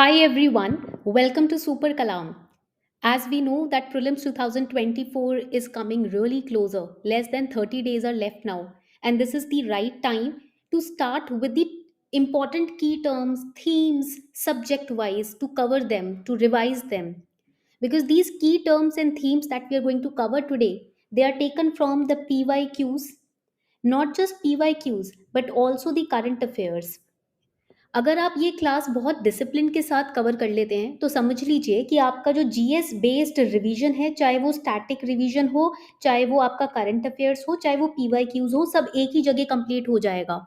Hi everyone, welcome to Super Kalam. As we know that prelims 2024 is coming really closer, less than 30 days are left now, and this is the right time to start with the important key terms, themes, subject wise to cover them, to revise them. Because these key terms and themes that we are going to cover today, they are taken from the PYQs, not just PYQs, but also the current affairs. अगर आप ये class बहुत discipline के साथ cover कर लेते हैं तो समझ लीजिए कि आपका जो जीएस बेस्ड रिवीजन है, चाहे वो स्टैटिक रिवीजन हो, चाहे वो आपका करंट अफेयर्स हो, चाहे वो पीवाईक्यूज हो, सब एक ही जगह कंप्लीट हो जाएगा।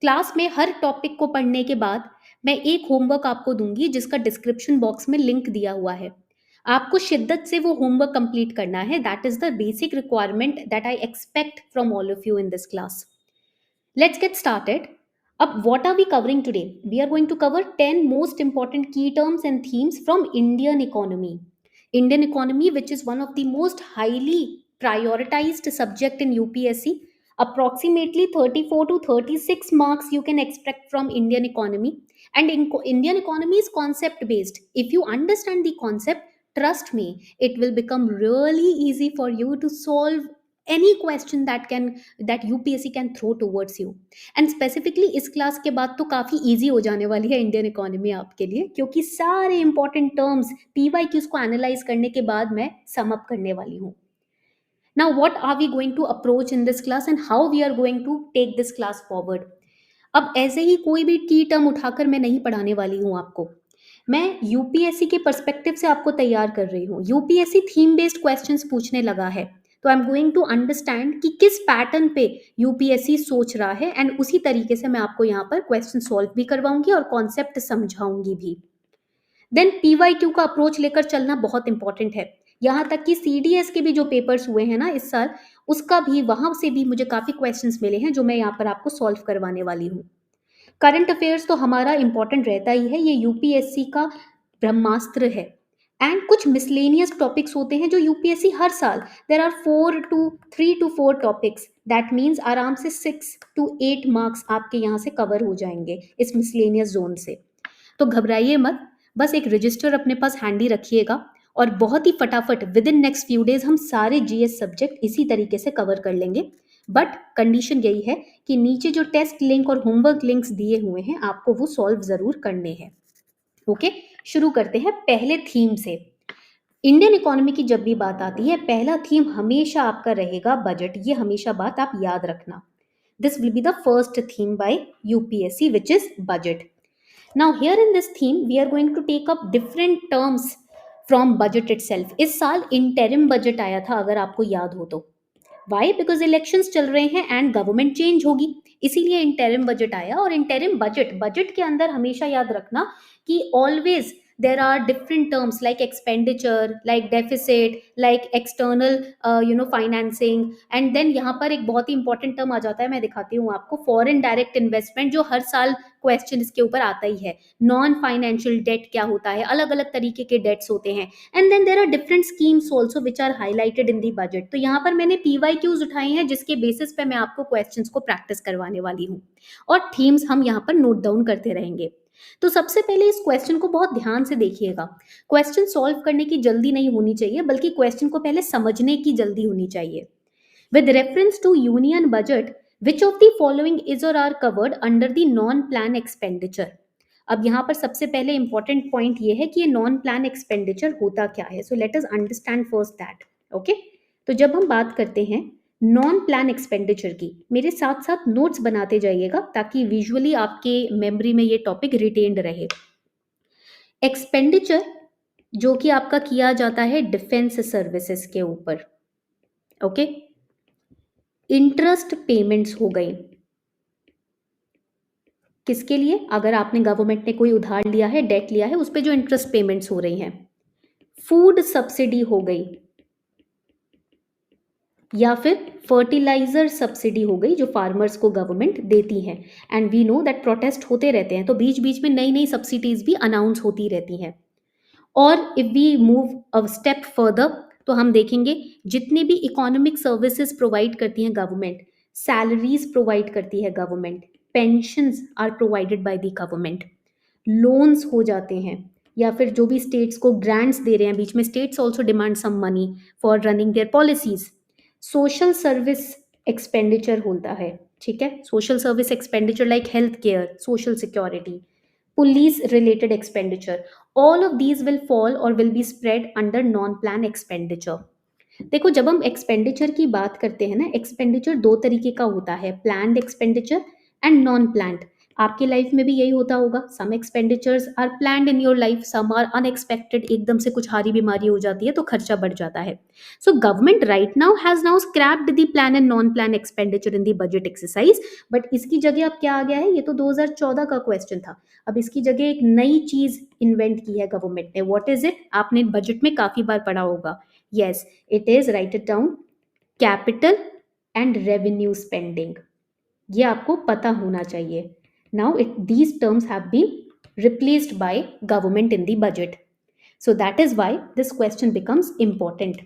क्लास में हर टॉपिक को पढ़ने के बाद मैं एक होमवर्क आपको दूंगी जिसका डिस्क्रिप्शन बॉक्स में लिंक दिया हुआ है। आपको शिद्दत से वो होमवर्क कंप्लीट करना है। That is the basic requirement that I expect from all of you in this class. Let's get started. Up, what are we covering today? We are going to cover 10 most important key terms and themes from Indian economy. Indian economy, which is one of the most highly prioritized subject in UPSC. Approximately 34 to 36 marks you can expect from Indian economy. And Indian economy is concept based. If you understand the concept, trust me, it will become really easy for you to solve any question that UPSC can throw towards you. And specifically इस class के बाद तो काफ़ी easy हो जाने वाली है Indian economy आपके लिए, क्योंकि सारे इंपॉर्टेंट टर्म्स पीवाईक्यूज को एनालाइज करने के बाद मैं सम अप करने वाली हूँ। Now what are we going to approach in this class and how we are going to take this class forward. अब ऐसे ही कोई भी की टर्म उठाकर मैं नहीं पढ़ाने वाली हूँ आपको। मैं यूपीएससी के पर्सपेक्टिव से आपको तैयार कर रही हूँ। यूपीएससी थीम बेस्ड क्वेश्चंस पूछने लगा है, तो I am going to understand कि किस पैटर्न पे यूपीएससी सोच रहा है, एंड उसी तरीके से मैं आपको यहाँ पर क्वेश्चन सॉल्व भी करवाऊंगी और कॉन्सेप्ट समझाऊंगी भी। देन पीवाईक्यू का अप्रोच लेकर चलना बहुत इंपॉर्टेंट है। यहाँ तक कि सीडीएस के भी जो पेपर्स हुए हैं ना इस साल, उसका भी वहां से भी मुझे काफी क्वेश्चंस मिले हैं जो मैं यहाँ पर आपको सॉल्व करवाने वाली हूँ। करंट अफेयर्स तो हमारा इंपॉर्टेंट रहता ही है, ये यूपीएससी का ब्रह्मास्त्र है। एंड कुछ मिसलेनियस टॉपिक्स होते हैं जो यूपीएससी हर साल, there are 3 to 4 topics, that means आराम से 6 to 8 मार्क्स आपके यहाँ से कवर हो जाएंगे इस मिसलेनियस जोन से। तो घबराइए मत, बस एक रजिस्टर अपने पास हैंडी रखिएगा और बहुत ही फटाफट with in next few days हम सारे जीएस सब्जेक्ट इसी तरीके से कवर कर लेंगे। बट कंडीशन यही है कि नीचे जो टेस्ट लिंक और होमवर्क लिंक्स दिए हुए हैं आपको वो सॉल्व जरूर करने हैं। ओके, शुरू करते हैं पहले थीम से। इंडियन इकोनॉमी की जब भी बात आती है, पहला थीम हमेशा आपका रहेगा बजट। ये हमेशा बात आप याद रखना। This will be the first theme bye UPSC, which is budget. Now, here in this theme, we are going to take up different terms from budget itself. इस साल interim budget आया था, अगर आपको याद हो तो। Why? Because elections चल रहे हैं and government change होगी, इसीलिए interim budget आया। और interim budget के अंदर हमेशा याद रखना कि always there are different terms like expenditure, like deficit, like external financing, and then यहाँ पर एक बहुत ही important term आ जाता है, मैं दिखाती हूँ आपको, foreign direct investment, जो हर साल क्वेश्चन इसके ऊपर आता ही है। नॉन फाइनेंशियल डेट क्या होता है, अलग अलग तरीके के डेट्स होते हैं। And then there are different schemes also which are highlighted in the budget. तो यहाँ पर मैंने पीवाईक्यूज उठाए हैं जिसके बेसिस पे मैं आपको क्वेश्चंस को प्रैक्टिस करवाने वाली हूँ, और थीम्स हम यहाँ पर नोट डाउन करते रहेंगे। तो सबसे पहले इस क्वेश्चन को बहुत ध्यान से देखिएगा। क्वेश्चन सॉल्व करने की जल्दी नहीं होनी चाहिए, बल्कि क्वेश्चन को पहले समझने की जल्दी होनी चाहिए। With reference to union budget, which of the following is or are covered under the non plan expenditure? अब यहाँ पर सबसे पहले इंपॉर्टेंट पॉइंट ये है कि ये नॉन प्लान एक्सपेंडिचर होता क्या है। सो let us understand first that. Okay, तो जब हम बात करते हैं नॉन प्लान एक्सपेंडिचर की, मेरे साथ साथ नोट्स बनाते जाइएगा ताकि विजुअली आपके मेमोरी में ये टॉपिक रिटेन्ड रहे। एक्सपेंडिचर जो कि आपका किया जाता है डिफेंस सर्विसेज के ऊपर। ओके, इंटरेस्ट पेमेंट्स हो गई किसके लिए? अगर आपने गवर्नमेंट ने कोई उधार लिया है, डेट लिया है, उस पर जो इंटरेस्ट पेमेंट्स हो रही हैं। फूड सब्सिडी हो गई, या फिर फर्टिलाइजर सब्सिडी हो गई जो फार्मर्स को गवर्नमेंट देती है। And we know that protest होते रहते हैं, तो बीच बीच में नई नई सब्सिडीज भी अनाउंस होती रहती हैं। और if we move a step further, तो हम देखेंगे जितने भी इकोनॉमिक सर्विसेज प्रोवाइड करती हैं गवर्नमेंट, सैलरीज प्रोवाइड करती है government, pensions are provided by the government. Loans हो जाते हैं, या फिर जो भी स्टेट्स को ग्रांट्स दे रहे हैं, बीच में states also demand some money for running their policies. Social service expenditure होता है, ठीक है, social service expenditure like health care, social security, police related expenditure, all of these will fall or will be spread under non plan expenditure। देखो, जब हम expenditure की बात करते हैं ना, एक्सपेंडिचर दो तरीके का होता है, planned expenditure and non planned. आपकी लाइफ में भी यही होता होगा, some expenditures are planned in your life, some are unexpected, एकदम से कुछ हारी बीमारी हो जाती है तो खर्चा बढ़ जाता है। So government right now has now scraped the plan and non plan expenditure in the budget exercise. But इसकी जगह अब क्या आ गया है, ये तो 2014 का क्वेश्चन था, अब इसकी जगह एक नई चीज इन्वेंट की है गवर्नमेंट ने। What is it? आपने बजट में काफी बार पढ़ा होगा। Yes, it is, write it down, capital and revenue spending। ये आपको पता होना चाहिए। Now these terms have been replaced by government in the budget, so that is why this question becomes important।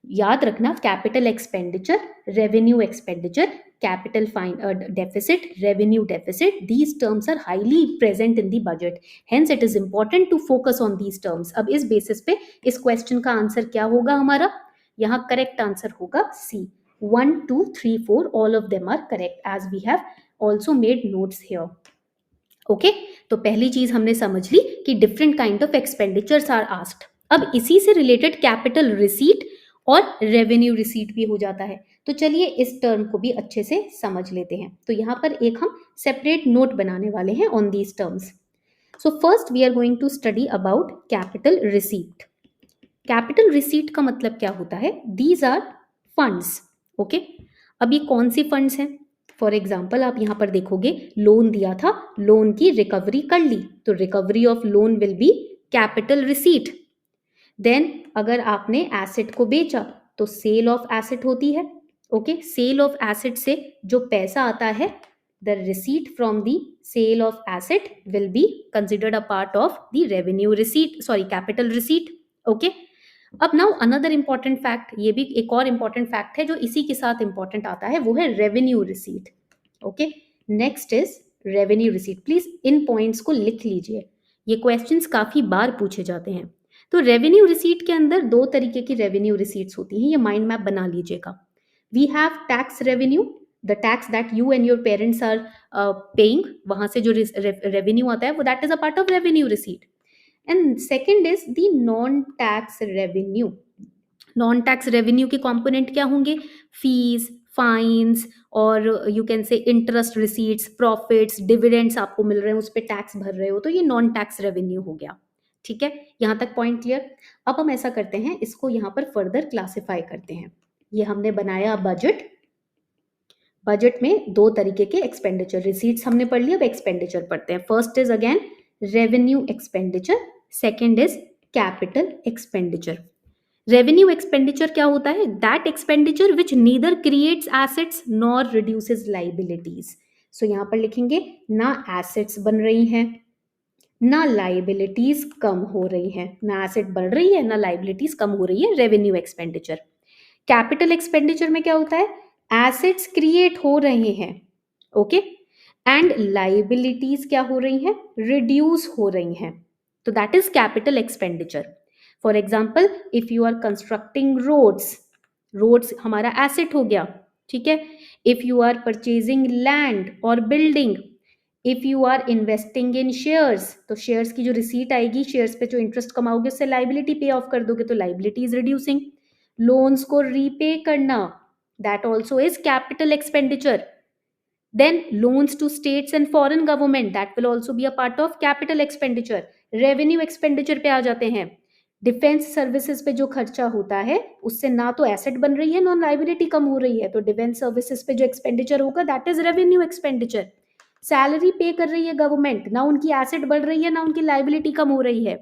याद रखना, capital expenditure, revenue expenditure, capital fine deficit, revenue deficit, these terms are highly present in the budget, hence it is important to focus on these terms। अब इस basis पे इस question का answer क्या होगा हमारा? यहाँ करेक्ट आंसर होगा सी, 1 2 3 4 all of them are correct as we have also made notes here। Okay, तो पहली चीज हमने समझ ली कि different kind of expenditures are asked. अब इसी से रिलेटेड कैपिटल रिसीट और रेवेन्यू रिसीट भी हो जाता है, तो चलिए इस टर्म को भी अच्छे से समझ लेते हैं। तो यहाँ पर एक हम सेपरेट नोट बनाने वाले हैं on these terms. So first we are going to study about capital receipt. Capital receipt का मतलब क्या होता है? These are funds. ओके, अब ये कौन सी फंड्स हैं? फॉर एग्जाम्पल आप यहाँ पर देखोगे, लोन दिया था, लोन की रिकवरी कर ली, तो recovery of loan will be capital receipt. Then अगर आपने एसेट को बेचा तो सेल ऑफ एसेट होती है। ओके, सेल ऑफ एसेट से जो पैसा आता है, the receipt from the sale of asset will be considered a part of the revenue receipt, sorry capital receipt. Okay, अब नाउ अनदर इंपॉर्टेंट फैक्ट, ये भी एक और इंपॉर्टेंट फैक्ट है जो इसी के साथ इंपॉर्टेंट आता है, वो है revenue receipt. Okay, next is revenue receipt. Please in points को लिख लीजिए, ये क्वेश्चंस काफी बार पूछे जाते हैं। तो रेवेन्यू रिसीट के अंदर दो तरीके की रेवेन्यू रिसीट्स होती हैं, ये माइंड मैप बना लीजिएगा। We have tax revenue, the tax that you and your parents are paying, वहां से जो रेवेन्यू आता है वो that is a part of revenue receipt. And second is the non tax revenue. Non tax revenue के component क्या होंगे? Fees, fines, और you can say interest receipts, profits, dividends आपको मिल रहे हैं, उस पर टैक्स भर रहे हो, तो ये नॉन टैक्स रेवेन्यू हो गया। ठीक है, यहाँ तक पॉइंट क्लियर। अब हम ऐसा करते हैं, इसको यहाँ पर फर्दर क्लासिफाई करते हैं। ये हमने बनाया बजट, बजट में दो तरीके के एक्सपेंडिचर, रिसीट्स हमने पढ़ लिया, अब एक्सपेंडिचर पढ़ते हैं। First is again revenue expenditure, second is capital expenditure. Revenue expenditure क्या होता है? That expenditure which neither creates assets nor reduces liabilities. So यहां पर लिखेंगे, ना एसेट्स बन रही हैं ना लाइबिलिटीज कम हो रही हैं, ना एसेट बढ़ रही है ना लाइबिलिटीज कम हो रही है, रेवेन्यू एक्सपेंडिचर। कैपिटल एक्सपेंडिचर में क्या होता है? एसेट्स क्रिएट हो रहे हैं, ओके, एंड लाइबिलिटीज क्या हो रही हैं? रिड्यूस हो रही हैं, तो that is capital expenditure. For example, if you are constructing roads, roads हमारा एसेट हो गया, ठीक है। If you are purchasing land और building, if you are investing in shares, तो शेयर्स की जो रिसीट आएगी, शेयर्स पे जो इंटरेस्ट कमाओगे उससे लाइबिलिटी पे ऑफ कर दोगे, तो लाइबिलिटी इज रिड्यूसिंग। लोन्स को रीपे करना, that also is capital expenditure. Then loans to states and foreign government, that will also be a part of capital expenditure। Revenue expenditure पे आ जाते हैं, डिफेंस सर्विसेज पे जो खर्चा होता है उससे ना तो एसेट बन रही है ना लाइबिलिटी कम हो रही है, तो डिफेंस सर्विसेज पे जो एक्सपेंडिचर होगा that is revenue expenditure. Salary पे कर रही है गवर्नमेंट, ना उनकी एसेट बढ़ रही है ना उनकी लाइबिलिटी कम हो रही है,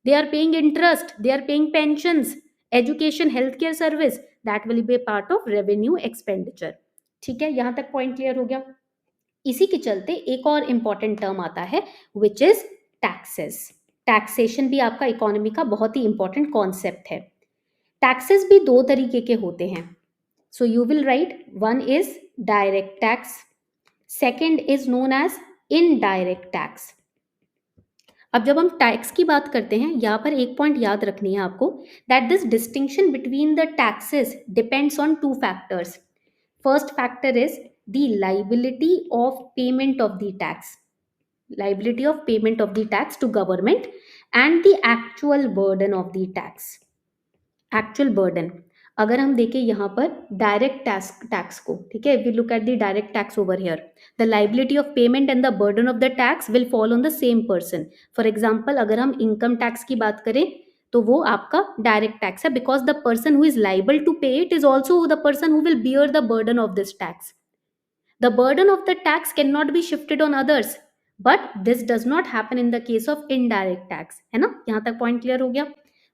they are paying interest, they are paying pensions, education, health care service, that will be part of revenue expenditure. ठीक है, यहां तक पॉइंट क्लियर हो गया। इसी के चलते एक और इंपॉर्टेंट टर्म आता है विच इज टैक्सेस। टैक्सेशन भी आपका इकोनॉमी का बहुत ही इंपॉर्टेंट कॉन्सेप्ट है। टैक्सेस भी दो तरीके के होते हैं, so you will write, one is direct tax, second is known as indirect tax. अब जब हम टैक्स की बात करते हैं, यहाँ पर एक पॉइंट याद रखनी है आपको, that this distinction between the taxes depends on two factors. First factor is the liability of payment of the tax, liability of payment of the tax to government, and the actual burden of the tax. Actual burden, अगर हम देखें यहाँ पर direct tax को, ठीक है, we look at the direct tax over here, the liability of payment and the burden of the tax will fall on the same person. For example, अगर हम इनकम टैक्स की बात करें तो वो आपका डायरेक्ट टैक्स है, because the person who is liable to pay it is also the person who will bear the burden of this tax. The burden of the tax cannot be shifted on others, but this does not happen in the case of indirect tax. है ना, यहां तक point clear हो गया?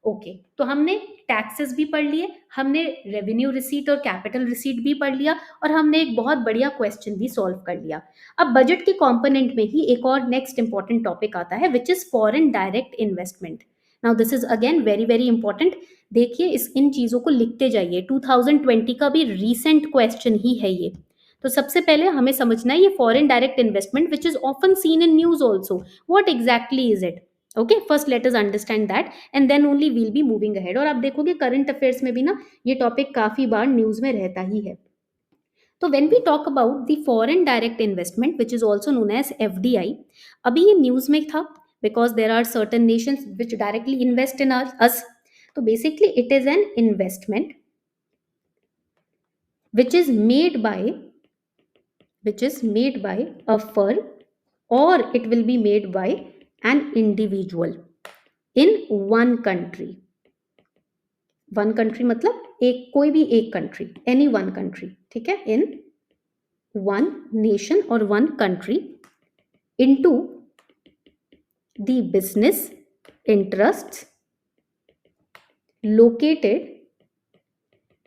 Okay, तो हमने taxes भी पढ़ लिए, हमने रेवेन्यू रिसीट और कैपिटल रिसीट भी पढ़ लिया, और हमने एक बहुत बढ़िया क्वेश्चन भी सॉल्व कर लिया. अब बजट के कंपोनेंट में ही एक और नेक्स्ट इंपॉर्टेंट टॉपिक आता है, which is foreign direct investment. Now this is again very very important. देखिए, इन चीजों को लिखते जाइए, 2020 का भी रीसेंट क्वेश्चन ही है ये. तो सबसे पहले हमें समझना है ये foreign direct investment which is often seen in news also, what exactly is it. Okay, first let us understand that and then only we'll be moving ahead. और आप देखोगे करंट अफेयर्स में भी ना ये टॉपिक काफी बार न्यूज में रहता ही है. तो when we talk about the foreign direct investment which is also known as FDI, अभी ये न्यूज में था because there are certain nations which directly invest in us. तो basically it is an investment which is made by a firm, or it will be made by an individual in one country. One country मतलब एक, कोई भी एक country, any one country, ठीक है, in one nation or one country into the business interests located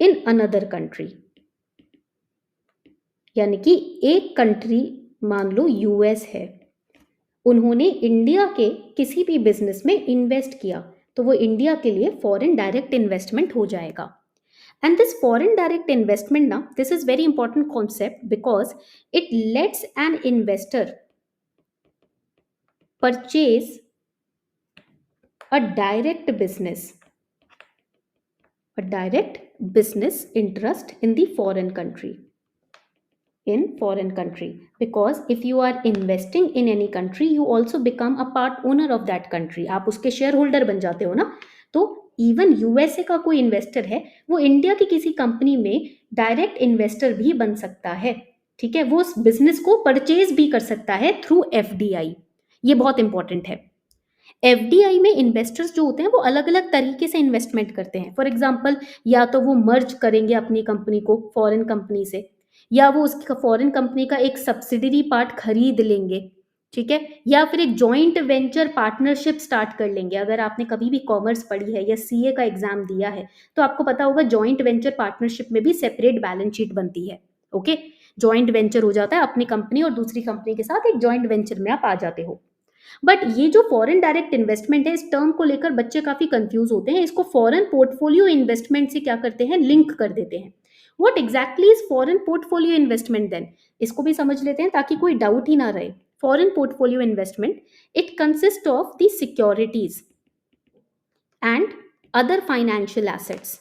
in another country. यानी कि एक कंट्री, मान लो यूएस है, उन्होंने इंडिया के किसी भी बिजनेस में इन्वेस्ट किया, तो वो इंडिया के लिए फॉरेन डायरेक्ट इन्वेस्टमेंट हो जाएगा. And this foreign direct investment ना, this is very important concept because it lets an investor purchase a direct business interest in the foreign country. In foreign country, because if you are investing in any country you also become a part owner of that country. आप उसके share holder बन जाते हो ना. तो even USA का कोई investor है, वो इंडिया की किसी कंपनी में डायरेक्ट इन्वेस्टर भी बन सकता है, ठीक है, वो उस बिजनेस को परचेज भी कर सकता है थ्रू एफडीआई. ये बहुत इंपॉर्टेंट है. एफडीआई में इन्वेस्टर्स जो होते हैं वो अलग अलग तरीके से इन्वेस्टमेंट करते हैं. फॉर एग्जाम्पल, या तो वो मर्ज करेंगे अपनी कंपनी को फॉरेन कंपनी से, या वो उसकी फॉरेन कंपनी का एक सब्सिडरी पार्ट खरीद लेंगे, ठीक है, या फिर एक जॉइंट वेंचर पार्टनरशिप स्टार्ट कर लेंगे. अगर आपने कभी भी कॉमर्स पढ़ी है या सीए का एग्जाम दिया है तो आपको पता होगा जॉइंट वेंचर पार्टनरशिप में भी सेपरेट बैलेंस शीट बनती है. ओके, जॉइंट वेंचर हो जाता है, अपनी कंपनी और दूसरी कंपनी के साथ एक जॉइंट वेंचर में आप आ जाते हो. बट ये जो फॉरेन डायरेक्ट इन्वेस्टमेंट है, इस टर्म को लेकर बच्चे काफी कंफ्यूज होते हैं. इसको फॉरेन पोर्टफोलियो इन्वेस्टमेंट से क्या करते हैं, लिंक कर देते हैं. What exactly is foreign portfolio investment then? इसको भी समझ लेते हैं ताकि कोई डाउट ही ना रहे. Foreign portfolio investment, it consists of the securities and other financial assets,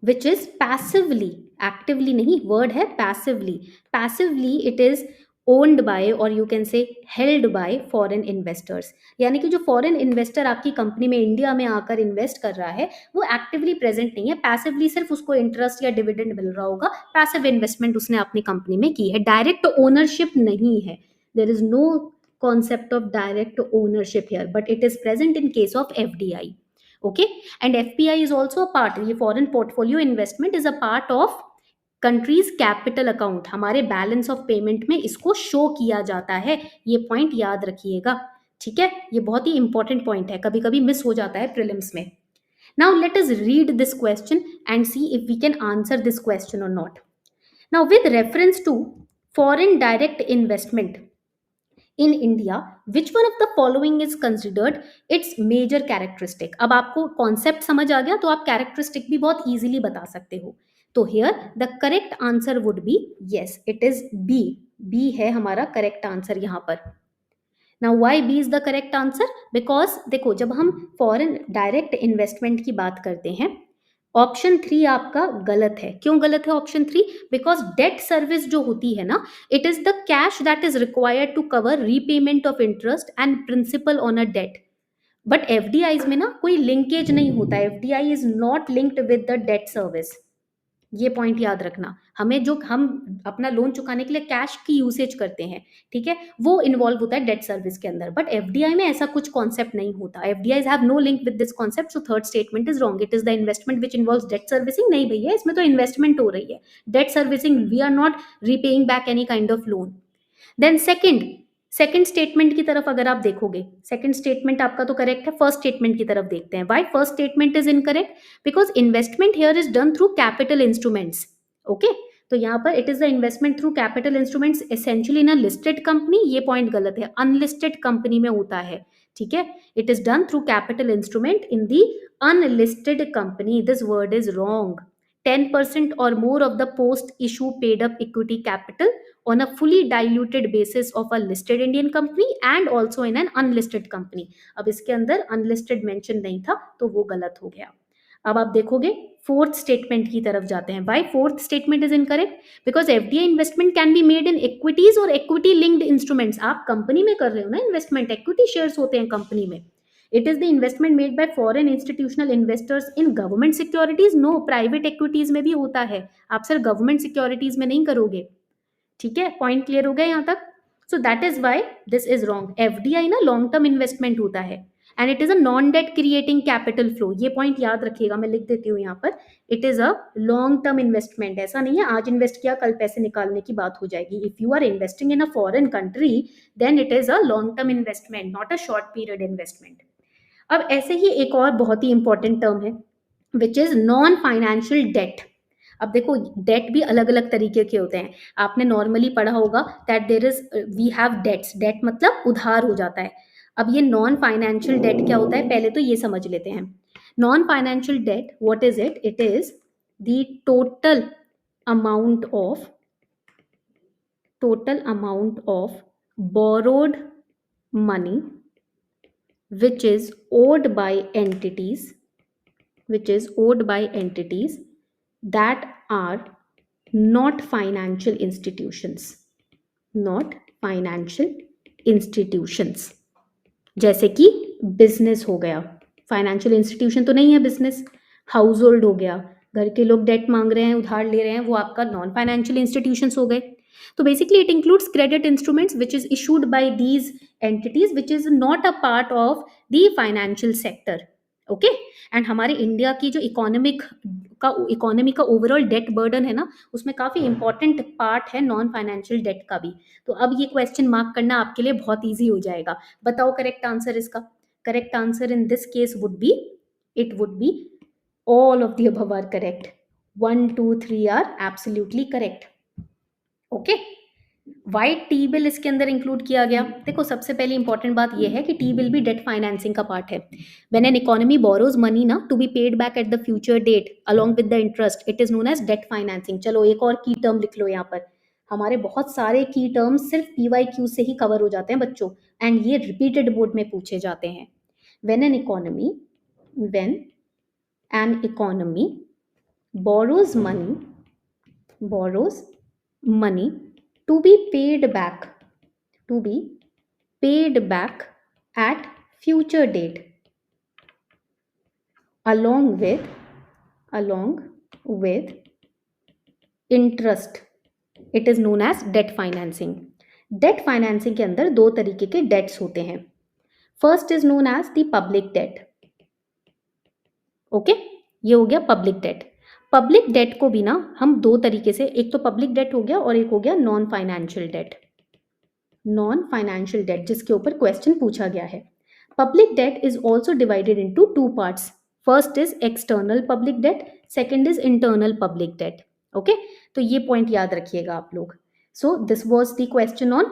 which is passively, actively नहीं, word है passively it is owned by or you can say held by foreign investors. यानी कि जो foreign investor आपकी company में India में आकर invest कर रहा है वो एक्टिवली प्रेजेंट नहीं है, पैसिवली सिर्फ उसको इंटरेस्ट या डिविडेंड मिल रहा होगा. पैसिव इन्वेस्टमेंट उसने अपनी कंपनी में की है, डायरेक्ट ओनरशिप नहीं है. There is no concept of direct ownership here, but it is present in case of FDI. Okay, and FPI is also a part, ये foreign portfolio investment is a part of country's capital account. हमारे balance of payment में इसको show किया जाता है. ये point याद रखिएगा, ठीक है, ये बहुत ही इंपॉर्टेंट पॉइंट है, कभी कभी मिस हो जाता है प्रीलिम्स में. Now let us read this question and see if we can answer this question और not. Now with reference to foreign direct investment in India, which one of the following is considered its major characteristic. अब आपको concept समझ आ गया तो आप characteristic भी बहुत easily बता सकते हो. तो here the correct answer would be yes, it is B. B है हमारा करेक्ट आंसर यहाँ पर। Now why B is the correct answer? Because देखो, जब हम फॉरेन डायरेक्ट इन्वेस्टमेंट की बात करते हैं, ऑप्शन 3 आपका गलत है। क्यों गलत है ऑप्शन 3? बिकॉज डेट सर्विस जो होती है ना, it is the cash that is required to cover repayment of interest and principal on a debt. But एफडीआईज में ना कोई लिंकेज नहीं होता, FDI is not linked with the debt service. ये पॉइंट याद रखना। हमें जो हम अपना लोन चुकाने के लिए कैश की यूसेज करते हैं, ठीक है, वो इन्वॉल्व होता है डेट सर्विस के अंदर। बट एफडीआई में ऐसा कुछ कॉन्सेप्ट नहीं होता। FDIs have no link with this concept, so third statement is wrong. It is the investment which involves debt servicing. नहीं भैया, इसमें तो इन्वेस्टमेंट हो रही है, debt servicing, we are not repaying back any kind of loan. Then second statement की तरफ अगर आप देखोगे, सेकंड स्टेटमेंट आपका तो करेक्ट है। फर्स्ट स्टेटमेंट की तरफ देखते हैं। Why first statement is incorrect? Because investment here is done through capital instruments. Okay, तो यहाँ पर it is the investment through capital instruments essentially in a listed company. ये पॉइंट गलत है, अनलिस्टेड कंपनी में होता है, ठीक है। It is done through capital instrument in the unlisted company. This word is wrong. 10% or more of the post issue paid up equity capital on a fully diluted basis of a listed Indian company and also in an unlisted company। अब इसके अंदर unlisted mention नहीं था, तो वो गलत हो गया। अब आप देखोगे फोर्थ स्टेटमेंट की तरफ जाते हैं। Why fourth statement is incorrect? Because FDI investment can be made in equities और इक्विटी लिंक्ड इंस्ट्रूमेंट्स। आप कंपनी में कर रहे हो ना इन्वेस्टमेंट, इक्विटी शेयर्स होते हैं कंपनी में। It is the investment made by foreign institutional investors in government securities। No, private equities में भी होता है, आप सिर्फ गवर्नमेंट सिक्योरिटीज में नहीं करोगे, ठीक है। पॉइंट क्लियर हो गया यहाँ तक? So that is why this is wrong. FDI ना लॉन्ग टर्म इन्वेस्टमेंट होता है and it is a non debt creating capital flow. ये पॉइंट याद रखिएगा, मैं लिख देती हूँ यहाँ पर। It is a long term investment. ऐसा नहीं है आज इन्वेस्ट किया कल पैसे निकालने की बात हो जाएगी। If you are investing in a foreign country, then it is a long term investment, not a short period investment. अब ऐसे ही एक और बहुत ही इंपॉर्टेंट टर्म है which is non financial debt. अब देखो, डेट भी अलग अलग तरीके के होते हैं। आपने नॉर्मली पढ़ा होगा that there is we have debts. Debt मतलब उधार हो जाता है। अब ये नॉन फाइनेंशियल डेट क्या होता है, पहले तो ये समझ लेते हैं। Non financial debt, what is it? It is the total amount of borrowed money which is owed by entities that are not financial institutions। जैसे कि बिजनेस हो गया, फाइनेंशियल इंस्टीट्यूशन तो नहीं है बिजनेस। हाउस होल्ड हो गया, घर के लोग डेट मांग रहे हैं, उधार ले रहे हैं, वो आपका नॉन फाइनेंशियल इंस्टीट्यूशंस हो गए। तो basically it includes credit instruments which is issued by these entities which is not a part of the financial sector। Okay, and हमारे इंडिया की जो इकोनॉमी का ओवरऑल डेट बर्डन है ना, उसमें काफी इंपॉर्टेंट पार्ट है नॉन फाइनेंशियल डेट का भी। तो अब ये क्वेश्चन मार्क करना आपके लिए बहुत ईजी हो जाएगा। बताओ करेक्ट आंसर इसका। Correct answer in this case would be, it would be all of the above are correct. 1 2 3 are absolutely correct. Okay, why T bill इसके अंदर इंक्लूड किया गया? देखो, सबसे पहली इंपॉर्टेंट बात यह है कि टी बिल भी डेट फाइनेंसिंग का पार्ट है। When an economy borrows money ना to be paid back at the future date along with the interest, it is known as debt financing. चलो एक और की टर्म लिख लो यहाँ पर। हमारे बहुत सारे की टर्म्स सिर्फ PYQ से ही कवर हो जाते हैं बच्चों, एंड ये रिपीटेड बोर्ड में पूछे जाते हैं। When an economy borrows money to be paid back at future date along with interest, it is known as debt financing। Debt financing के अंदर दो तरीके के डेट्स होते हैं। First is known as the public debt. Okay, ये हो गया पब्लिक डेट। पब्लिक डेट को भी ना हम दो तरीके से, एक तो पब्लिक डेट हो गया और एक हो गया नॉन फाइनेंशियल डेट, जिसके ऊपर क्वेश्चन पूछा गया है। Public debt is also divided into two parts. First is external public debt, second is internal public debt. Okay, तो ये पॉइंट याद रखिएगा आप लोग। So this was the question on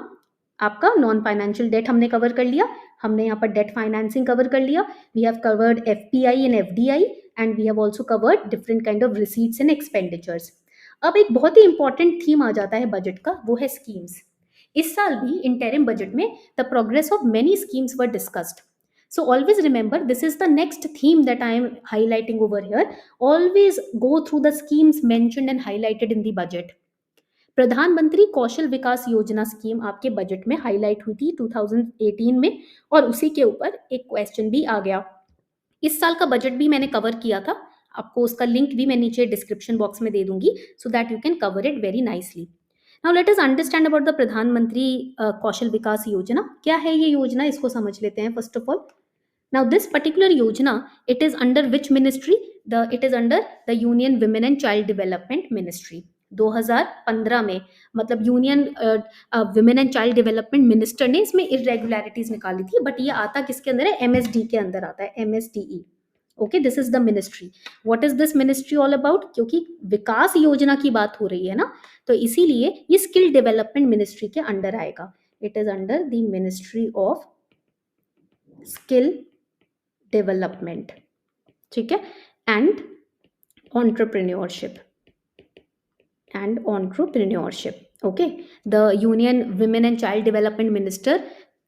आपका नॉन फाइनेंशियल डेट हमने कवर कर लिया। हमने यहाँ पर डेट फाइनेंसिंग कवर कर लिया। We have covered FPI and FDI and we have also covered different kind of receipts and expenditures। अब एक बहुत ही इंपॉर्टेंट थीम आ जाता है बजट का, वो है स्कीम्स। इस साल भी इंटरिम बजट में the progress of many schemes were discussed. So always remember, this is the next theme that I am highlighting over here. Always go through the schemes mentioned and highlighted in the budget. प्रधानमंत्री कौशल विकास योजना scheme आपके budget में highlight हुई थी 2018 में, और उसी के ऊपर एक क्वेश्चन भी आ गया. इस साल का बजट भी मैंने कवर किया था, आपको उसका लिंक भी मैं नीचे डिस्क्रिप्शन बॉक्स में दे दूंगी, so that you can cover it very nicely. Now let us understand about the प्रधानमंत्री कौशल विकास योजना. क्या है ये योजना, इसको समझ लेते हैं first of all. Now, this particular yojana, it is under which ministry? It is under the Union Women and Child Development Ministry. 2015 में, मतलब union women and child development minister ने इसमें इरेगुलरिटीज निकाली थी, बट ये आता किसके अंदर है? एमएसडी के अंदर आता है, MSDE. Okay, this is the ministry. What is this ministry all about? क्योंकि विकास योजना की बात हो रही है ना, तो इसीलिए ये स्किल डेवलपमेंट मिनिस्ट्री के अंडर आएगा. It is under the ministry of skill development. ठीक है, and entrepreneurship. Okay, the Union Women and Child Development Minister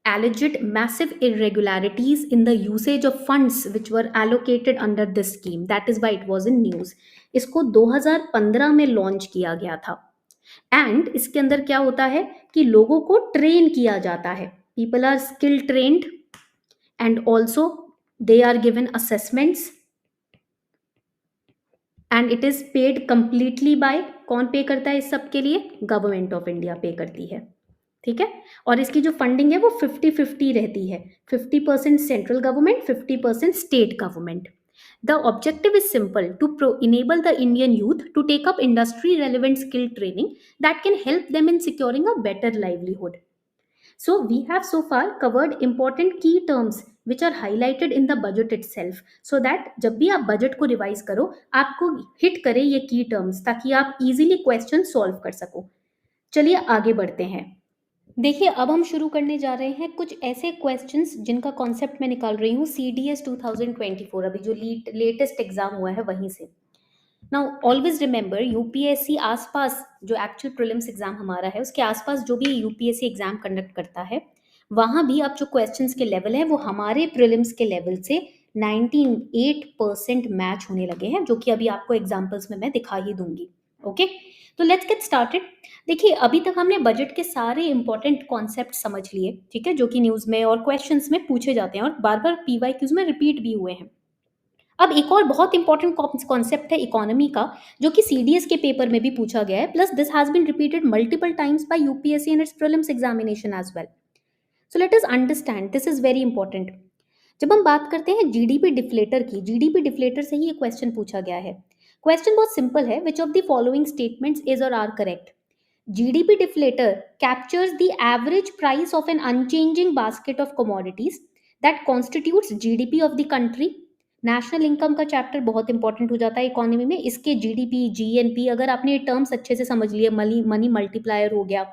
alleged massive irregularities in the usage of funds which were allocated under this scheme. That is why it was in news. इसको 2015 में launch किया गया था. And इसके अंदर क्या होता है कि लोगों को ट्रेन किया जाता है. People are skill trained and also they are given assessments and it is paid completely by, कौन पे करता है इस सब के लिए? गवर्नमेंट ऑफ इंडिया पे करती है. ठीक है, और इसकी जो फंडिंग है वो 50-50 रहती है. 50% central government, 50% state government. The objective is simple: to enable the Indian youth to take up industry relevant skill training that can help them in securing a better livelihood. So we have so far covered important key terms which are highlighted in the budget itself, so that जब भी आप budget को revise करो आपको hit करे ये की terms, ताकि आप इजीली क्वेश्चन सॉल्व कर सको. चलिए आगे बढ़ते हैं. देखिए, अब हम शुरू करने जा रहे हैं कुछ ऐसे क्वेश्चंस जिनका कॉन्सेप्ट मैं निकाल रही हूँ CDS 2024, अभी जो लेटेस्ट एग्जाम हुआ है वहीं से. नाउ ऑलवेज रिमेंबर, यूपीएससी आसपास जो एक्चुअल प्रीलिम्स एग्जाम हमारा है उसके आसपास जो भी यूपीएससी एग्जाम कंडक्ट करता है, वहाँ भी अब जो क्वेश्चंस के लेवल है वो हमारे प्रीलिम्स के लेवल से 98% मैच होने लगे हैं, जो कि अभी आपको एग्जाम्पल्स में मैं दिखा ही दूंगी. ओके, तो लेट्स गेट स्टार्टेड. देखिए, अभी तक हमने बजट के सारे इंपॉर्टेंट कॉन्सेप्ट समझ लिए, ठीक है, जो कि न्यूज़ में और क्वेश्चंस में पूछे जाते हैं और बार बार पीवाईक्यूज में रिपीट भी हुए हैं. अब एक और बहुत इंपॉर्टेंट कॉन्सेप्ट है इकोनॉमी का, जो कि सीडीएस के पेपर में भी पूछा गया है, plus this has been repeated multiple times by UPSC in its prelims examination as well. So let us understand, this is very important. जब हम बात करते हैं जीडीपी डिफ्लेटर की, जीडीपी डिफ्लेटर से ही ये क्वेश्चन पूछा गया है. क्वेश्चन बहुत सिंपल है. Which of the following statements is और are correct? GDP deflator captures the average price of an unchanging basket of commodities that constitutes GDP of the country. National income का chapter बहुत important हो जाता है economy में. इसके GDP, GNP, अगर आपने ये टर्म्स अच्छे से समझ लिए, मनी मल्टीप्लायर हो गया,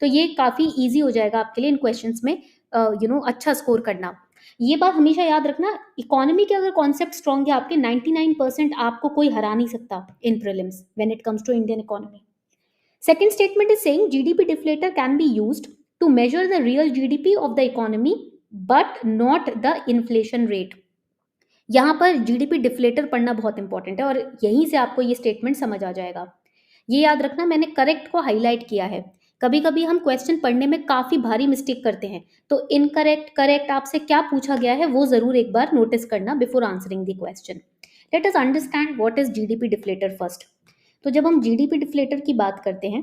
तो ये काफ़ी ईजी हो जाएगा आपके लिए इन क्वेश्चंस में अच्छा स्कोर करना. ये बात हमेशा याद रखना, इकोनॉमी के अगर कॉन्सेप्ट स्ट्रॉन्ग है आपके, 99% आपको कोई हरा नहीं सकता in prelims when it comes to Indian economy. Second statement is saying GDP deflator can be used to measure the real GDP of the economy but not the inflation rate. यहाँ पर GDP deflator पढ़ना बहुत important है और यहीं से आपको ये स्टेटमेंट समझ आ जाएगा. ये याद रखना, मैंने करेक्ट को हाईलाइट किया है. कभी कभी हम क्वेश्चन पढ़ने में काफ़ी भारी मिस्टेक करते हैं, तो इनकरेक्ट, करेक्ट आपसे क्या पूछा गया है वो ज़रूर एक बार नोटिस करना before answering the question. Late us understand what is GDP deflator first. तो जब हम जीडीपी डिफ्लेटर की बात करते हैं,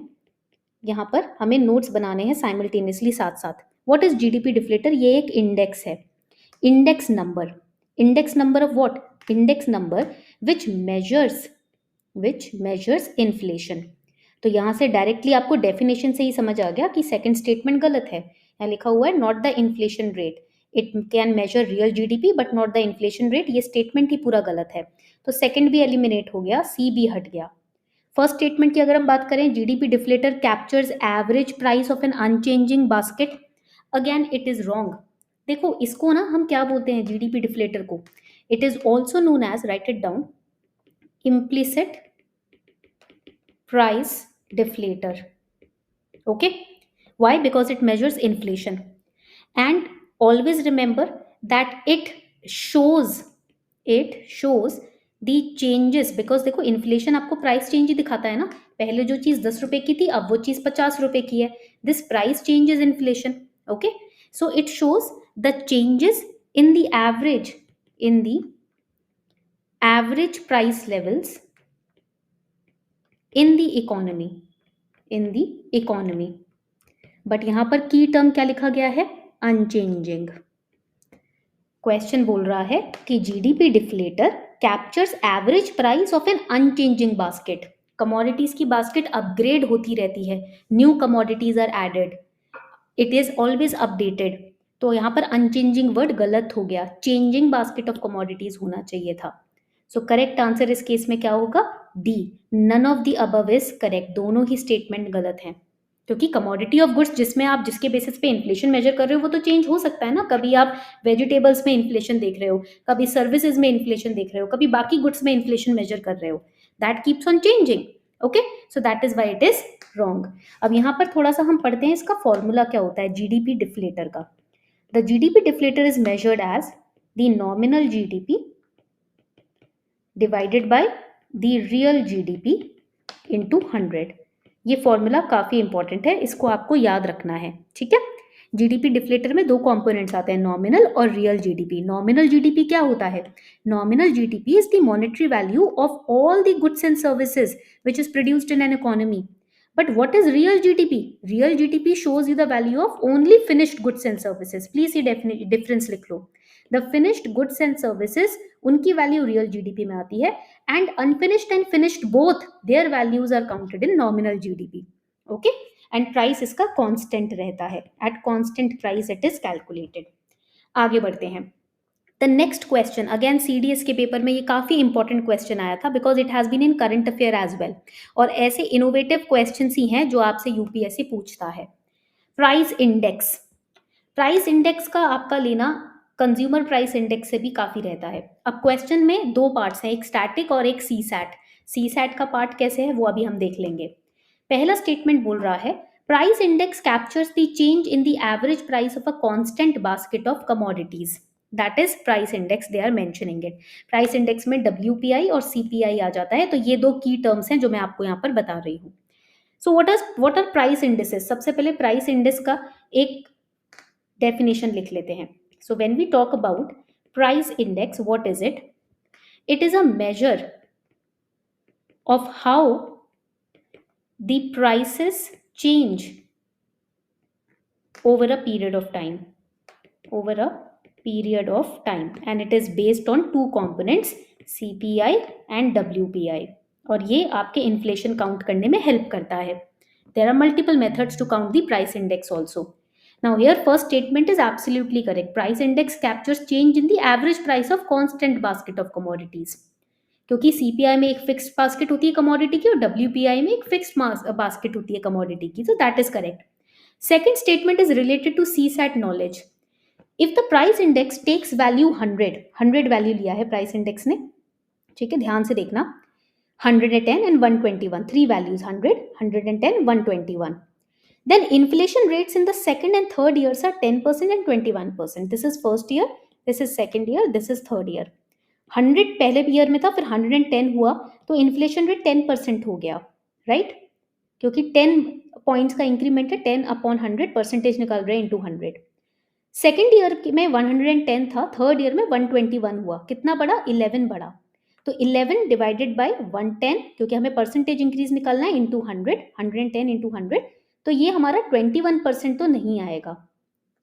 यहाँ पर हमें नोट्स बनाने हैं साइमल्टेनियसली साथ साथ. What is GDP deflator? ये एक इंडेक्स है. Index number of what? Index number which measures inflation. तो यहाँ से डायरेक्टली आपको डेफिनेशन से ही समझ आ गया कि सेकंड स्टेटमेंट गलत है. यहाँ लिखा हुआ है not the inflation rate. It can measure real GDP but not the inflation rate. ये स्टेटमेंट ही पूरा गलत है, तो सेकंड भी एलिमिनेट हो गया, सी भी हट गया. फर्स्ट स्टेटमेंट की अगर हम बात करें, GDP deflator captures average price of an unchanging basket. Again it is wrong. देखो, इसको ना हम क्या बोलते हैं जीडीपी डिफ्लेटर को? It is also known as, right it down, implicit price deflator. Okay, Why? Because it measures inflation. And always remember that it shows the changes, because देखो inflation आपको प्राइस चेंज ही दिखाता है ना. पहले जो चीज 10 रुपए की थी अब वो चीज 50 रुपए की है. This price change is inflation. Okay, so it shows the changes in the average price levels in the economy. But यहां पर की टर्म क्या लिखा गया है? अनचेंजिंग. क्वेश्चन बोल रहा है कि GDP deflator captures average price of an unchanging basket. Commodities की बास्केट अपग्रेड होती रहती है, new commodities are added, it is always updated. तो यहाँ पर अनचेंजिंग वर्ड गलत हो गया, चेंजिंग बास्केट ऑफ कमोडिटीज होना चाहिए था. सो करेक्ट आंसर इस केस में क्या होगा? D. None of the above is correct. दोनों ही स्टेटमेंट गलत हैं, क्योंकि कमोडिटी ऑफ गुड्स जिसमें आप जिसके बेसिस पे इन्फ्लेशन मेजर कर रहे हो वो तो चेंज हो सकता है ना. कभी आप वेजिटेबल्स में इन्फ्लेशन देख रहे हो, कभी सर्विसेज में इन्फ्लेशन देख रहे हो, कभी बाकी गुड्स में इन्फ्लेशन मेजर कर रहे हो. That keeps on changing. Okay, so that is why it is wrong. अब यहाँ पर थोड़ा सा हम पढ़ते हैं इसका फॉर्मूला क्या होता है जीडीपी डिफ्लेटर का. The GDP deflator is measured as the nominal GDP divided by the real GDP into 100. ये फॉर्मूला काफी इंपॉर्टेंट है, इसको आपको याद रखना है. ठीक है, जीडीपी डिफ्लेटर में दो कंपोनेंट्स आते हैं, नॉमिनल और रियल जीडीपी. नॉमिनल जीडीपी क्या होता है? Nominal GDP is the monetary value of all the goods and services which is produced in an economy. But what is real GDP? Real GDP shows you the value of only finished goods and services. Please ये difference लिख लो. The finished goods and services उनकी value real GDP में आती है, and unfinished and finished both their values are counted in nominal GDP. Okay, and price इसका constant रहता है, at constant price it is calculated. आगे बढ़ते हैं. The next question again CDS के पेपर में ये काफी इंपॉर्टेंट क्वेश्चन आया था, because it has been in current affair as well. और ऐसे इनोवेटिव क्वेश्चन ही हैं जो आपसे यूपीएससी पूछता है. Price index. प्राइस इंडेक्स का आपका लेना कंज्यूमर प्राइस इंडेक्स से भी काफी रहता है. अब क्वेश्चन में दो पार्ट्स हैं, एक स्टैटिक और एक सी सैट. सी सैट का पार्ट कैसे है वो अभी हम देख लेंगे. पहला स्टेटमेंट बोल रहा है price index captures the change in the average price of a constant basket of commodities. That is price index, they are mentioning it. Price index में डब्ल्यूपीआई और सीपीआई आ जाता है, तो ये दो की टर्म्स हैं जो मैं आपको यहाँ पर बता रही हूँ. So what are price indices? सबसे पहले प्राइस इंडेक्स का एक डेफिनेशन लिख लेते हैं. So when we talk about price index, what is it? It is a measure of how the prices change over a period of time. Over a period of time, and it is based on two components, CPI and WPI. और ये आपके inflation count करने में help करता है. There are multiple methods to count the price index also. Now here first statement is absolutely correct. Price index captures change in the average price of constant basket of commodities. क्योंकि CPI में एक fixed basket होती है commodity की और WPI में एक fixed basket होती है कमोडिटी की. So that is correct. Second statement is related to CSAT knowledge. If the price index takes value 100 value लिया है प्राइस इंडेक्स ने, ठीक है, ध्यान से देखना, 110 and 121, three values, 100, 110, 121. Then inflation rates in the second and third years are 10% and 21%. This is first year, this is second year, this is third year. 100 पहले year में था, फिर 110 हुआ, तो इन्फ्लेशन रेट 10% हो गया, राइट? क्योंकि 10 पॉइंट्स का इंक्रीमेंट है, 10 अपॉन 100 परसेंटेज निकाल रहे हैं इंटू 100. सेकेंड ईयर में 110 था, थर्ड ईयर में 121 हुआ. कितना बढ़ा? 11 बढ़ा. तो 11 डिवाइडेड बाय 110, क्योंकि हमें परसेंटेज इंक्रीज निकालना है, इंटू 100, 110 इंटू 100, तो ये हमारा 21% तो नहीं आएगा.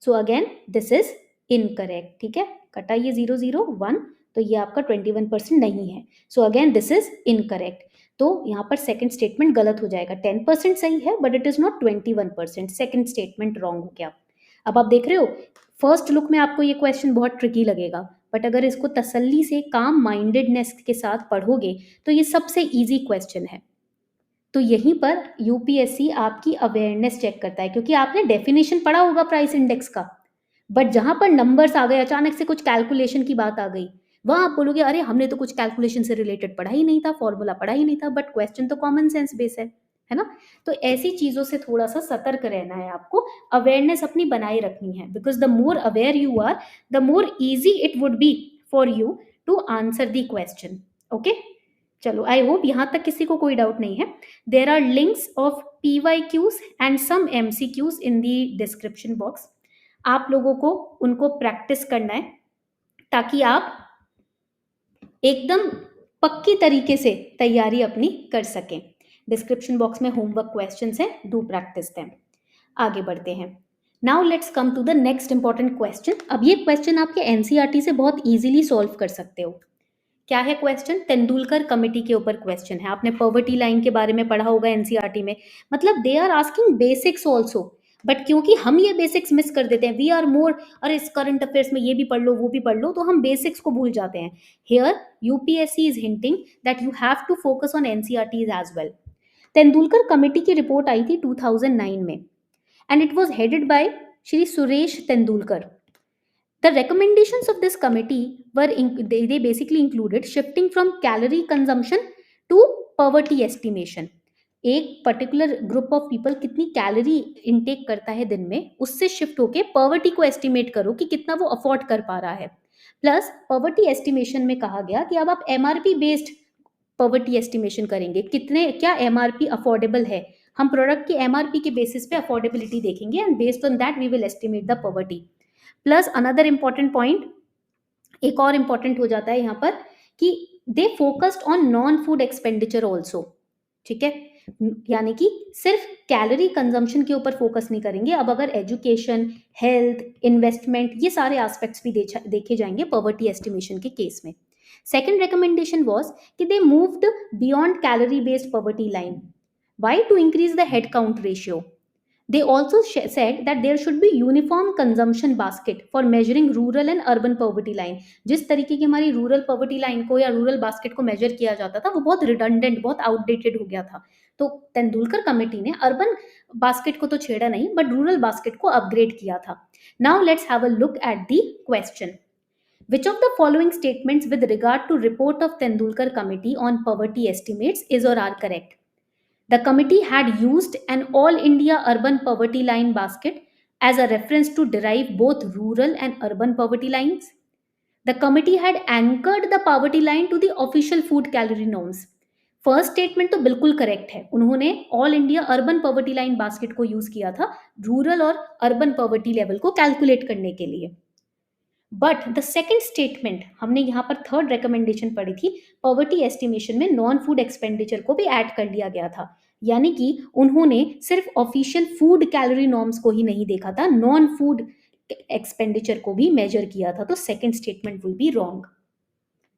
सो अगेन दिस इज इनकरेक्ट. ठीक है, कटा ये 0 0 1, तो ये आपका 21% नहीं है. सो अगेन दिस इज इनकरेक्ट. तो यहाँ पर सेकंड स्टेटमेंट गलत हो जाएगा. 10% सही है but it is not 21%. Second statement wrong हो गया. अब आप देख रहे हो फर्स्ट लुक में आपको ये क्वेश्चन बहुत ट्रिकी लगेगा, बट अगर इसको तसल्ली से काम माइंडेडनेस के साथ पढ़ोगे तो ये सबसे इजी क्वेश्चन है. तो यहीं पर यूपीएससी आपकी अवेयरनेस चेक करता है, क्योंकि आपने डेफिनेशन पढ़ा होगा प्राइस इंडेक्स का, बट जहां पर नंबर्स आ गए, अचानक से कुछ कैलकुलेशन की बात आ गई, वहां आप बोलोगे अरे हमने तो कुछ कैलकुलेशन से रिलेटेड पढ़ा ही नहीं था, फॉर्मूला पढ़ा ही नहीं था, बट क्वेश्चन तो कॉमन सेंस बेस है है ना? तो ऐसी चीज़ों से थोड़ा-सा सतर्क रहना है आपको, अवेयरनेस अपनी बनाए रखनी है, because the more aware you are, the more easy it would be for you to answer the question. Okay? चलो, आई होप यहाँ तक किसी को कोई डाउट नहीं है। There are links of PYQs and some MCQs in the description box. आप लोगों को उनको प्रैक्टिस करना है ताकि आप एकदम पक्की तरीके से तैयारी अपनी कर सकें। डिस्क्रिप्शन बॉक्स में होमवर्क क्वेश्चंस हैं, डू प्रैक्टिस देम। आगे बढ़ते हैं। Now let's come to the next important question. अब ये क्वेश्चन आपके एनसीईआरटी से बहुत इजीली सॉल्व कर सकते हो। क्या है क्वेश्चन? तेंदुलकर कमेटी के ऊपर क्वेश्चन है। आपने पॉवर्टी लाइन के बारे में पढ़ा होगा एनसीईआरटी में। मतलब they are asking basics also, but क्योंकि हम ये बेसिक्स मिस कर देते हैं, वी आर मोर, अरे इस करंट अफेयर्स में ये भी पढ़ लो वो भी पढ़ लो, तो हम बेसिक्स को भूल जाते हैं। Here UPSC is hinting that you have to focus on NCERTs as well. Tendulkar committee की रिपोर्ट आई थी 2009 में, and it was headed by Shri Suresh Tendulkar. The recommendations of this committee they basically included shifting from calorie consumption to poverty estimation. एक particular group of people कितनी calorie intake करता है दिन में, उससे शिफ्ट होके पॉवर्टी को estimate करो कि कितना वो अफोर्ड कर पा रहा है। प्लस पॉवर्टी एस्टिमेशन में कहा गया कि अब आप एमआरपी बेस्ड पॉवर्टी एस्टिमेशन करेंगे, कितने क्या एमआरपी अफोर्डेबल है, हम प्रोडक्ट की एमआरपी के बेसिस पे अफोर्डेबिलिटी देखेंगे and based on that we will estimate the poverty. Plus another important point, एक और इंपॉर्टेंट हो जाता है यहाँ पर कि they focused on non food expenditure also. ठीक है, यानी कि सिर्फ कैलोरी कंजम्पशन के ऊपर फोकस नहीं करेंगे, अब अगर एजुकेशन, हेल्थ, इन्वेस्टमेंट, ये सारे एस्पेक्ट्स भी देखे जाएंगे पॉवर्टी एस्टिमेशन के केस में। सेकेंड रिकमेंडेशन वॉज कि they moved beyond calorie based poverty line. Why? To increase the head count ratio. They also said that there should be uniform consumption basket for measuring rural and urban poverty line. जिस तरीके की हमारी rural poverty line को या rural basket को major किया जाता था वो बहुत रिडंडेंट, बहुत आउटडेटेड हो गया था। तो तेंदुलकर कमेटी ने अर्बन बास्केट को तो छेड़ा नहीं, बट रूरल बास्केट को अपग्रेड किया था। Now let's have a look at the question. Which of the following statements with regard to report of Tendulkar committee on poverty estimates is or are correct? The committee had used an all India urban poverty line basket as a reference to derive both rural and urban poverty lines. The committee had anchored the poverty line to the official food calorie norms. First statement तो बिल्कुल correct है, उन्होंने all India urban poverty line basket को use किया था rural और urban poverty level को calculate करने के लिए। बट द सेकेंड स्टेटमेंट, हमने यहाँ पर थर्ड रिकमेंडेशन पढ़ी थी, पॉवर्टी एस्टिमेशन में नॉन फूड एक्सपेंडिचर को भी ऐड कर लिया गया था, यानी कि उन्होंने सिर्फ ऑफिशियल फूड कैलोरी नॉर्म्स को ही नहीं देखा था, नॉन फूड एक्सपेंडिचर को भी मेजर किया था। तो second statement will be wrong.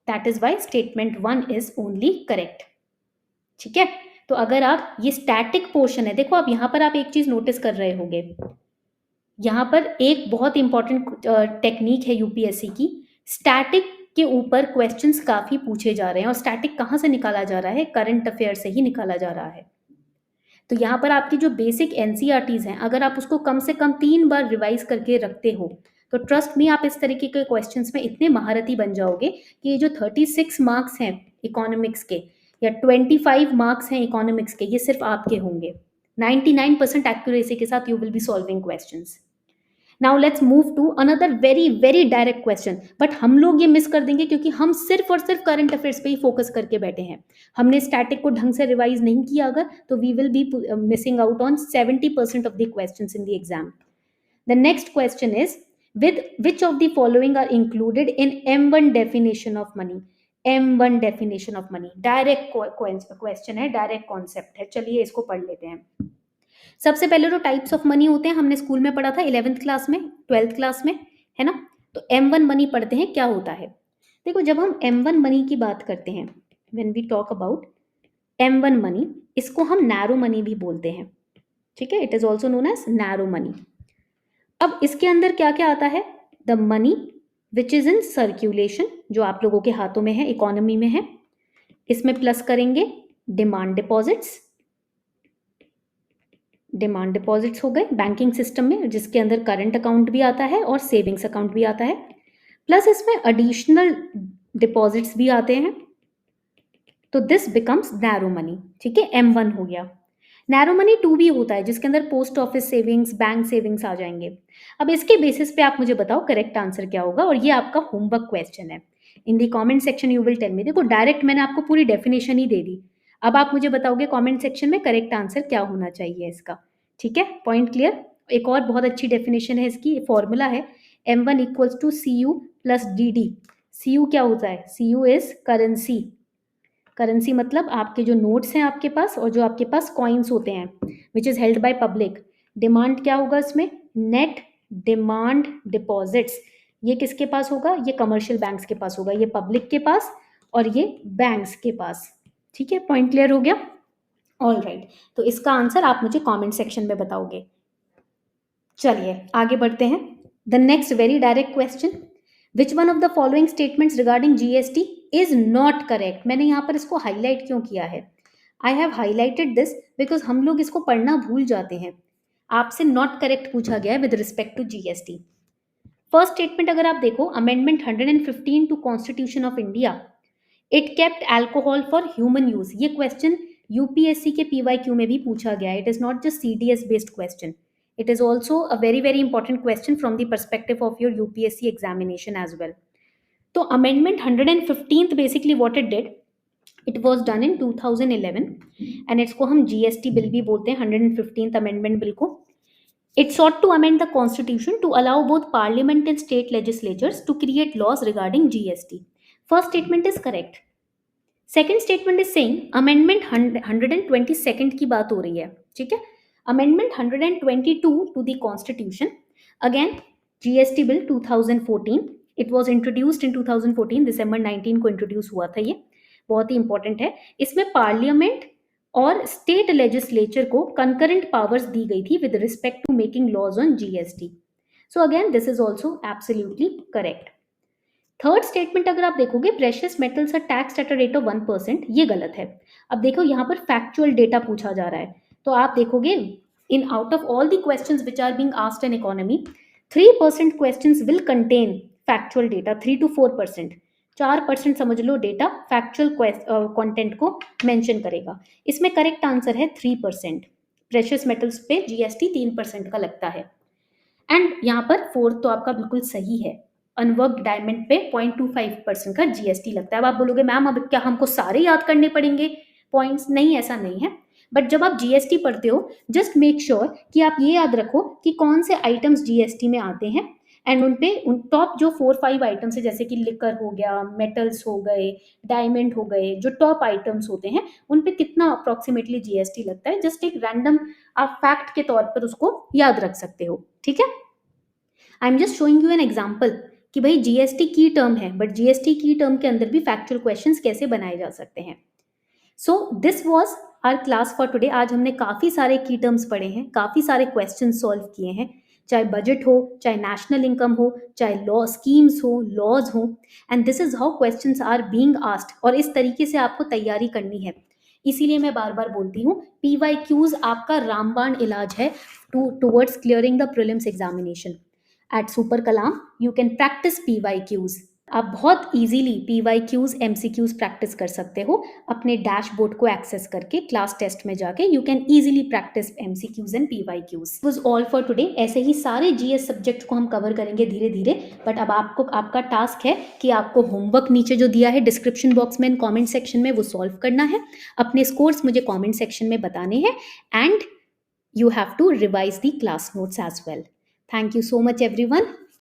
That is why statement 1 is only correct. ठीक है, तो अगर आप ये स्टैटिक पोर्शन है, देखो आप यहाँ पर आप एक चीज नोटिस कर रहे होंगे, यहाँ पर एक बहुत इंपॉर्टेंट टेक्निक है यूपीएससी की, स्टैटिक के ऊपर क्वेश्चंस काफी पूछे जा रहे हैं। और स्टैटिक कहाँ से निकाला जा रहा है? करंट अफेयर से ही निकाला जा रहा है। तो यहाँ पर आपकी जो बेसिक एनसीईआरटीज हैं, अगर आप उसको कम से कम 3 बार रिवाइज करके रखते हो तो ट्रस्ट मी, आप इस तरीके के क्वेश्चंस में इतने महारथी बन जाओगे कि ये जो 36 मार्क्स हैं इकोनॉमिक्स के या 25 मार्क्स हैं इकोनॉमिक्स के, ये सिर्फ आपके होंगे। 99% एक्यूरेसी के साथ you will be solving questions. Now let's move to another very very direct question, but हम लोग ये मिस कर देंगे क्योंकि हम सिर्फ और सिर्फ करंट अफेयर्स पे ही फोकस करके बैठे हैं, हमने स्टैटिक को ढंग से रिवाइज नहीं किया अगर, तो we will be missing out on 70% of the questions in the exam. The next question is with which of the following are included in M1 definition of money? M1 definition of money direct question है, direct concept है। चलिए इसको पढ़ लेते हैं। सबसे पहले तो टाइप्स ऑफ मनी होते हैं, हमने स्कूल में पढ़ा था 11th क्लास में, 12th क्लास में, है ना। तो M1 मनी पढ़ते हैं, क्या होता है। देखो जब हम M1 मनी की बात करते हैं, when we talk about M1 money, इसको हम नैरो मनी भी बोलते हैं। ठीक है, it is also known as narrow money. अब इसके अंदर क्या क्या आता है? The money which is in circulation, जो आप लोगों के हाथों में है, इकोनॉमी में है। इसमें प्लस करेंगे डिमांड डिपॉजिट्स, डिमांड डिपॉजिट्स हो गए बैंकिंग सिस्टम में, जिसके अंदर करंट अकाउंट भी आता है और सेविंग्स अकाउंट भी आता है। प्लस इसमें एडिशनल डिपॉजिट्स भी आते हैं, तो दिस बिकम्स नैरो मनी। ठीक है, M1 हो गया। नैरो मनी 2 भी होता है जिसके अंदर post office savings, bank savings आ जाएंगे। अब इसके बेसिस पे आप मुझे बताओ करेक्ट आंसर क्या होगा, और ये आपका होमवर्क क्वेश्चन है। In the comment section you will tell me. देखो डायरेक्ट मैंने आपको पूरी डेफिनेशन ही दे दी, अब आप मुझे बताओगे कमेंट सेक्शन में करेक्ट आंसर क्या होना चाहिए इसका। ठीक है, पॉइंट क्लियर। एक और बहुत अच्छी डेफिनेशन है इसकी, फॉर्मूला है M1 equals to CU plus DD। CU क्या होता है? CU is currency. करेंसी मतलब आपके जो नोट्स हैं आपके पास और जो आपके पास कॉइन्स होते हैं which is held by public. Demand क्या होगा इसमें? Net demand deposits. ये किसके पास होगा? ये कमर्शियल बैंक्स के पास होगा, ये पब्लिक के पास और ये बैंक्स के पास। ठीक है, पॉइंट क्लियर हो गया। ऑल राइट, तो इसका आंसर आप मुझे कमेंट सेक्शन में बताओगे। चलिए आगे बढ़ते हैं। The next very direct question, which one of the following statements regarding GST is not correct. मैंने यहाँ पर इसको हाईलाइट क्यों किया है? I have highlighted this because हम लोग इसको पढ़ना भूल जाते हैं। आपसे नॉट करेक्ट पूछा गया है with respect to GST। First statement अगर आप देखो, amendment 115 to constitution of India, it kept alcohol for human use. ये क्वेश्चन यूपीएससी के PYQ में भी पूछा गया है। It is not just CDS based question, it is also a very important question from the perspective of your UPSC examination as well. So amendment 115th basically what it did, it was done in 2011 and इसको हम GST bill भी बोलते हैं, 115th amendment bill को। It sought to amend the constitution to allow both parliament and state legislatures to create laws regarding GST. First statement is correct. Second statement is saying amendment 122 की बात हो रही है। ठीक है, amendment 122 to the constitution, again GST bill 2014, it was introduced in 2014, दिसंबर 19 को introduce हुआ था। ये बहुत ही इंपॉर्टेंट है। इसमें पार्लियामेंट और स्टेट लेजिस्लेचर को कंकरेंट पावर्स दी गई थी with respect to making laws on GST। So again this is also absolutely correct. Third statement अगर आप देखोगे, precious metals are taxed at a rate of 1%, ये गलत है। अब देखो यहाँ पर फैक्चुअल डेटा पूछा जा रहा है, तो आप देखोगे in out of all the questions which are being asked in economy, 3% questions will contain factual data, 3 to 4%। 4% समझ लो डेटा फैक्चुअल कंटेंट को मेंशन करेगा। इसमें करेक्ट आंसर है 3%। प्रेशियस मेटल्स पे GST 3% का लगता है। एंड यहाँ पर फोर्थ तो आपका बिल्कुल सही है, अनवर्क्ड डायमंड पे 0.25% का GST लगता है। अब आप बोलोगे मैम अब क्या हमको सारे याद करने पड़ेंगे पॉइंट्स? नहीं, ऐसा नहीं है। बट जब आप GST पढ़ते हो, जस्ट मेक श्योर कि आप ये याद रखो कि कौन से आइटम्स GST में आते हैं, एंड उन टॉप जो 4-5 आइटम्स है, जैसे कि लिकर हो गया, मेटल्स हो गए, डायमंड हो गए, जो टॉप आइटम्स होते हैं उन पे कितना अप्रोक्सीमेटली GST लगता है, जस्ट एक रैंडम आप फैक्ट के तौर पर उसको याद रख सकते हो। ठीक है, I am just showing you an example कि भाई GST की टर्म है, बट GST की टर्म के अंदर भी फैक्चुअल क्वेश्चंस कैसे बनाए जा सकते हैं। So this was our class for today. आज हमने काफ़ी सारे की टर्म्स पढ़े हैं, काफ़ी सारे क्वेश्चन सॉल्व किए हैं, चाहे बजट हो, चाहे नेशनल इनकम हो, चाहे लॉ स्कीम्स हो, लॉज हो, and this is how questions are being asked, और इस तरीके से आपको तैयारी करनी है। इसीलिए मैं बार बार बोलती हूँ PYQs आपका रामबाण इलाज है towards clearing the prelims examination. At super Kalam you can practice PYQs। आप बहुत इजीली PYQs MCQs प्रैक्टिस कर सकते हो अपने डैशबोर्ड को एक्सेस करके। क्लास टेस्ट में जाके you can easily practice MCQs and PYQs। Was all for today. ऐसे ही सारे GS सब्जेक्ट को हम कवर करेंगे धीरे धीरे, बट अब आपका टास्क है कि आपको होमवर्क नीचे जो दिया है डिस्क्रिप्शन बॉक्स में, कॉमेंट सेक्शन में, वो सॉल्व करना है। अपने स्कोर्स मुझे कॉमेंट सेक्शन में बताने हैं, and you have to revise the class notes as well. Thank you so much everyone.